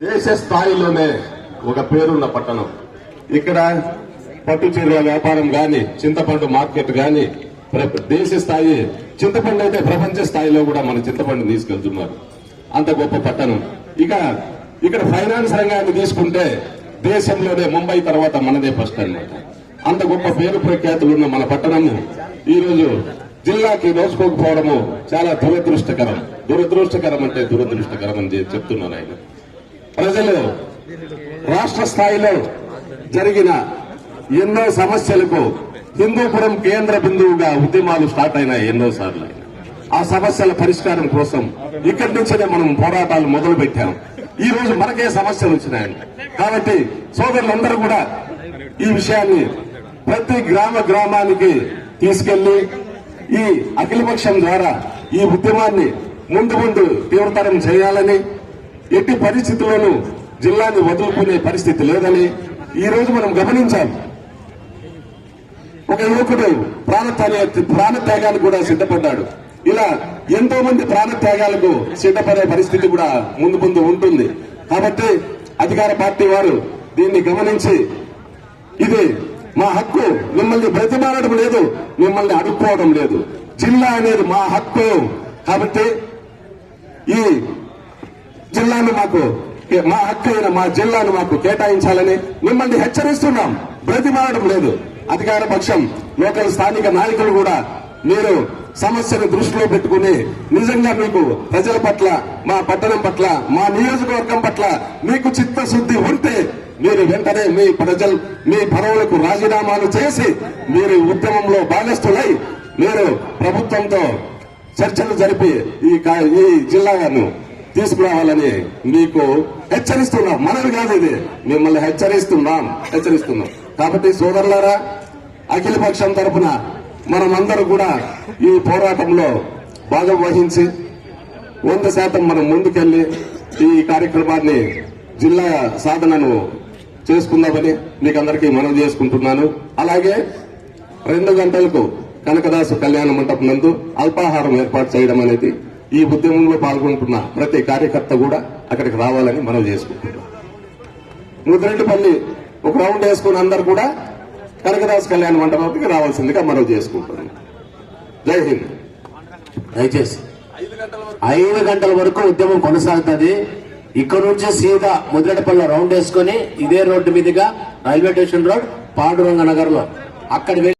దేశ స్థాయిలోనే ఒక పేరున్న పట్టణం. ఇక్కడ పట్టు చీరల వ్యాపారం గాని, చింతపండు మార్కెట్ గాని, దేశ స్థాయి చింతపండు అయితే ప్రపంచ స్థాయిలో కూడా మన చింతపండు తీసుకెళ్తున్నారు. అంత గొప్ప పట్టణం. ఇక్కడ ఫైనాన్స్ రంగాన్ని తీసుకుంటే దేశంలోనే ముంబై తర్వాత మనదే ఫస్ట్ అన్నమాట. అంత గొప్ప పేరు ప్రఖ్యాతులు ఉన్న మన పట్టణము ఈ రోజు జిల్లాకి నోచుకోకపోవడము చాలా దురదృష్టకరం. దురదృష్టకరం అంటే దురదృష్టకరం అని చెప్తున్నాను. ఆయన ప్రజలు రాష్ట్ర స్థాయిలో జరిగిన ఎన్నో సమస్యలకు హిందూపురం కేంద్ర బిందువుగా ఉద్యమాలు స్టార్ట్ అయినాయి ఎన్నోసార్లు. ఆ సమస్యల పరిష్కారం కోసం ఇక్కడి నుంచే మనం పోరాటాలు మొదలు పెట్టాం. ఈ రోజు మనకే సమస్యలు వచ్చినాయండి. కాబట్టి సోదరులందరూ కూడా ఈ విషయాన్ని ప్రతి గ్రామానికి తీసుకెళ్లి ఈ అఖిలపక్షం ద్వారా ఈ ఉద్యమాన్ని ముందు తీవ్రతరం చేయాలని, ఎట్టి పరిస్థితుల్లోనూ జిల్లాని వదులుకునే పరిస్థితి లేదని ఈ రోజు మనం గమనించాం. ఒక యువకుడు ప్రాణత్యాగానికి కూడా సిద్ధపడ్డాడు. ఇలా ఎంతో మంది ప్రాణత్యాగాలకు సిద్ధపడే పరిస్థితి కూడా ముందు ఉంటుంది. కాబట్టి అధికార పార్టీ వారు దీన్ని గమనించి, ఇది మా హక్కు, మిమ్మల్ని బ్రతిమాలడం లేదు, మిమ్మల్ని అడుక్కోవడం లేదు, జిల్లా అనేది మా హక్కు. కాబట్టి ఈ జిల్లాను మా హక్కు అయిన మా జిల్లాను మాకు కేటాయించాలని మిమ్మల్ని హెచ్చరిస్తున్నాం. బ్రతిమాలడం లేదు. అధికార పక్షం లోకల్ స్థానిక నాయకులు కూడా మీరు సమస్యను దృష్టిలో పెట్టుకుని నిజంగా మీకు ప్రజల పట్ల, మా పట్టణం పట్ల, మా నియోజకవర్గం పట్ల మీకు చిత్తశుద్ధి ఉంటే మీరు వెంటనే మీ పదవులకు రాజీనామాలు చేసి మీరు ఉద్యమంలో భాగస్థులై మీరు ప్రభుత్వంతో చర్చలు జరిపి ఈ జిల్లాను తీసుకురావాలని మీకు హెచ్చరిస్తున్నాం. మనది కాదు, ఇది మిమ్మల్ని హెచ్చరిస్తున్నాం. కాబట్టి సోదరులారా, అఖిల పక్షం తరఫున మనమందరూ కూడా ఈ పోరాటంలో భాగం వహించి 100% మనం ముందుకెళ్లి ఈ కార్యక్రమాన్ని జిల్లా సాధనను చేసుకుందామని మీకు అందరికీ మనవి చేసుకుంటున్నాను. అలాగే 2 గంటలకు కనకదాసు కళ్యాణ మంటపం నందు అల్పాహారం ఏర్పాటు చేయడం అనేది ఈ ఉద్యమంలో పాల్గొంటున్న ప్రతి కార్యకర్త కూడా అక్కడికి రావాలని మనవి చేసుకుంటున్నాం. ముద్రెడ్డిపల్లి ఒక రౌండ్ వేసుకుని అందరూ కూడా కనకదాసు కళ్యాణ మంటపానికి రావాల్సిందిగా మనవి చేసుకుంటున్నాం. జై హింద్. దయచేసి 5 గంటల వరకు ఉద్యమం కొనసాగుతుంది. ఇక్కడ నుంచి సీదా ముద్రెడ్డిపల్లి రౌండ్ వేసుకుని ఇదే రోడ్డు మీదుగా railway station road, Panduranga Nagar లో అక్కడ